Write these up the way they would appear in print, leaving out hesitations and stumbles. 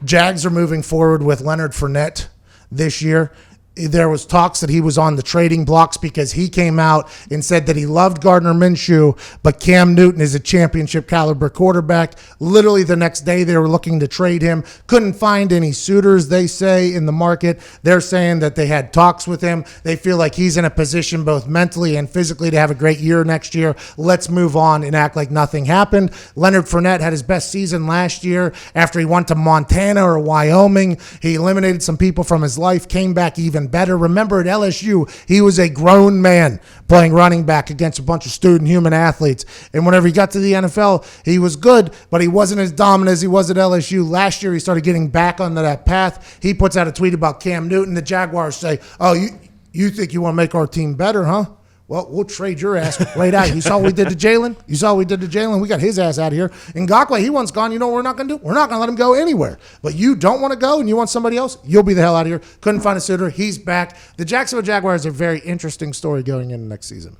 Jags are moving forward with Leonard Fournette this year. There was talks that he was on the trading blocks because he came out and said that he loved Gardner Minshew, but Cam Newton is a championship caliber quarterback. Literally the next day they were looking to trade him. Couldn't find any suitors, they say, in the market. They're saying that they had talks with him. They feel like he's in a position both mentally and physically to have a great year next year. Let's move on and act like nothing happened. Leonard Fournette had his best season last year after he went to Montana or Wyoming. He eliminated some people from his life, came back even better. Remember, at LSU, he was a grown man playing running back against a bunch of student human athletes. And whenever he got to the NFL, he was good, but he wasn't as dominant as he was at LSU. Last year, he started getting back onto that path. He puts out a tweet about Cam Newton. The Jaguars say, oh, you think you want to make our team better, huh? Well, we'll trade your ass right out. You saw what we did to Jalen? You saw what we did to Jalen? We got his ass out of here. And Ngakoue, he once gone. You know what we're not going to do? We're not going to let him go anywhere. But you don't want to go and you want somebody else? You'll be the hell out of here. Couldn't find a suitor. He's back. The Jacksonville Jaguars are a very interesting story going into next season.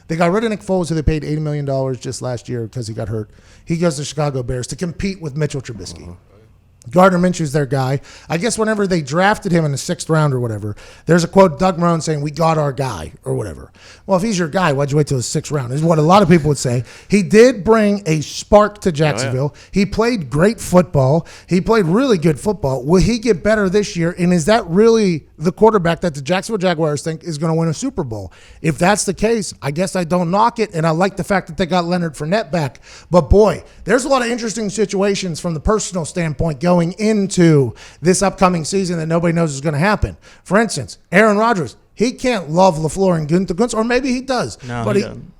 They got rid of Nick Foles, who they paid $80 million just last year because he got hurt. He goes to Chicago Bears to compete with Mitchell Trubisky. Gardner Minshew's their guy. I guess whenever they drafted him in the 6th round or whatever, there's a quote, Doug Marrone saying, we got our guy or whatever. Well, if he's your guy, why'd you wait till the 6th round? Is what a lot of people would say. He did bring a spark to Jacksonville. Oh, yeah. He played great football. He played really good football. Will he get better this year? And is that really the quarterback that the Jacksonville Jaguars think is going to win a Super Bowl? If that's the case, I guess I don't knock it, and I like the fact that they got Leonard Fournette back. But, boy, there's a lot of interesting situations from the personal standpoint going into this upcoming season that nobody knows is going to happen. For instance, Aaron Rodgers, he can't love LaFleur and Gunther, or maybe he does. No, but he doesn't.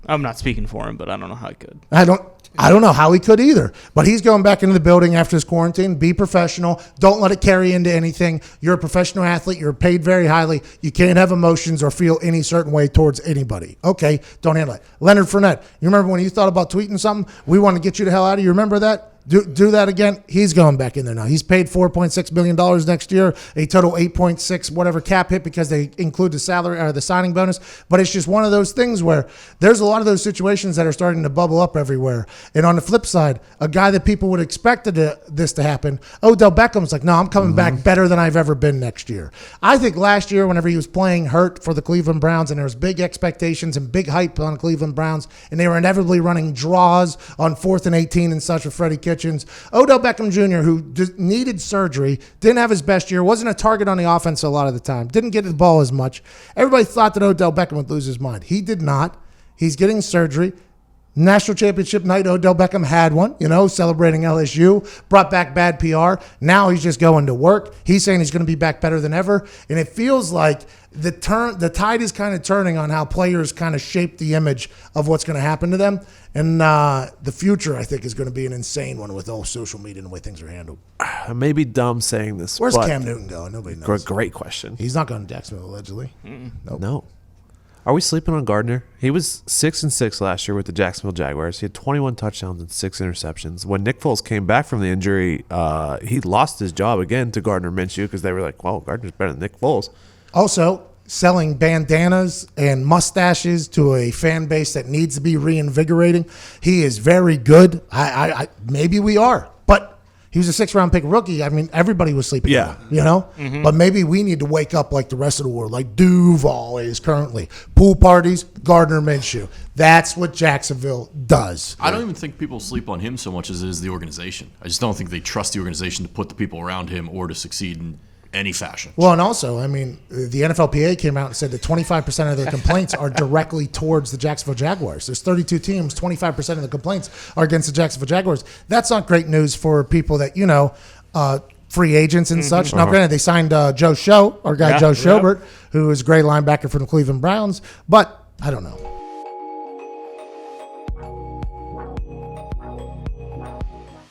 I'm not speaking for him, but I don't know how he could. I don't know how he could either. But he's going back into the building after his quarantine. Be professional. Don't let it carry into anything. You're a professional athlete. You're paid very highly. You can't have emotions or feel any certain way towards anybody. Okay, don't handle it. Leonard Fournette, you remember when you thought about tweeting something? We want to get you the hell out of here. You remember that? Do that again. He's going back in there now. He's paid $4.6 million next year, a total 8.6 whatever cap hit because they include the salary or the signing bonus. But it's just one of those things where there's a lot of those situations that are starting to bubble up everywhere. And on the flip side, a guy that people would expect this to happen, Odell Beckham's like, no, I'm coming back better than I've ever been next year. I think last year, whenever he was playing hurt for the Cleveland Browns, and there was big expectations and big hype on the Cleveland Browns, and they were inevitably running draws on 4th and 18 and such with Freddie Kitchens. Odell Beckham Jr., who needed surgery, didn't have his best year, wasn't a target on the offense a lot of the time, didn't get the ball as much. Everybody thought that Odell Beckham would lose his mind. He did not. He's getting surgery. National championship night, Odell Beckham had one, celebrating LSU, brought back bad PR. Now he's just going to work. He's saying he's going to be back better than ever. And it feels like the tide is kind of turning on how players kind of shape the image of what's going to happen to them. And the future, I think, is going to be an insane one with all social media and the way things are handled. I may be dumb saying this. Where's Cam Newton going? Nobody knows. Great question. He's not going to Jacksonville, allegedly. Nope. No. Are we sleeping on Gardner? He was 6-6 last year with the Jacksonville Jaguars. He had 21 touchdowns and 6 interceptions. When Nick Foles came back from the injury, he lost his job again to Gardner Minshew because they were like, well, Gardner's better than Nick Foles. Also, selling bandanas and mustaches to a fan base that needs to be reinvigorating. He is very good. Maybe we are, but he was a 6th-round pick rookie. I mean, everybody was sleeping on him, Mm-hmm. But maybe we need to wake up like the rest of the world, like Duval is currently. Pool parties, Gardner Minshew. That's what Jacksonville does. I don't even think people sleep on him so much as it is the organization. I just don't think they trust the organization to put the people around him or to succeed in any fashion. Well, and also, I mean, the NFLPA came out and said that 25% of their complaints are directly towards the Jacksonville Jaguars. There's 32 teams, 25% of the complaints are against the Jacksonville Jaguars. That's not great news for people that, free agents and such. Now, granted, they signed Joe Schobert, who is a great linebacker for the Cleveland Browns, but I don't know.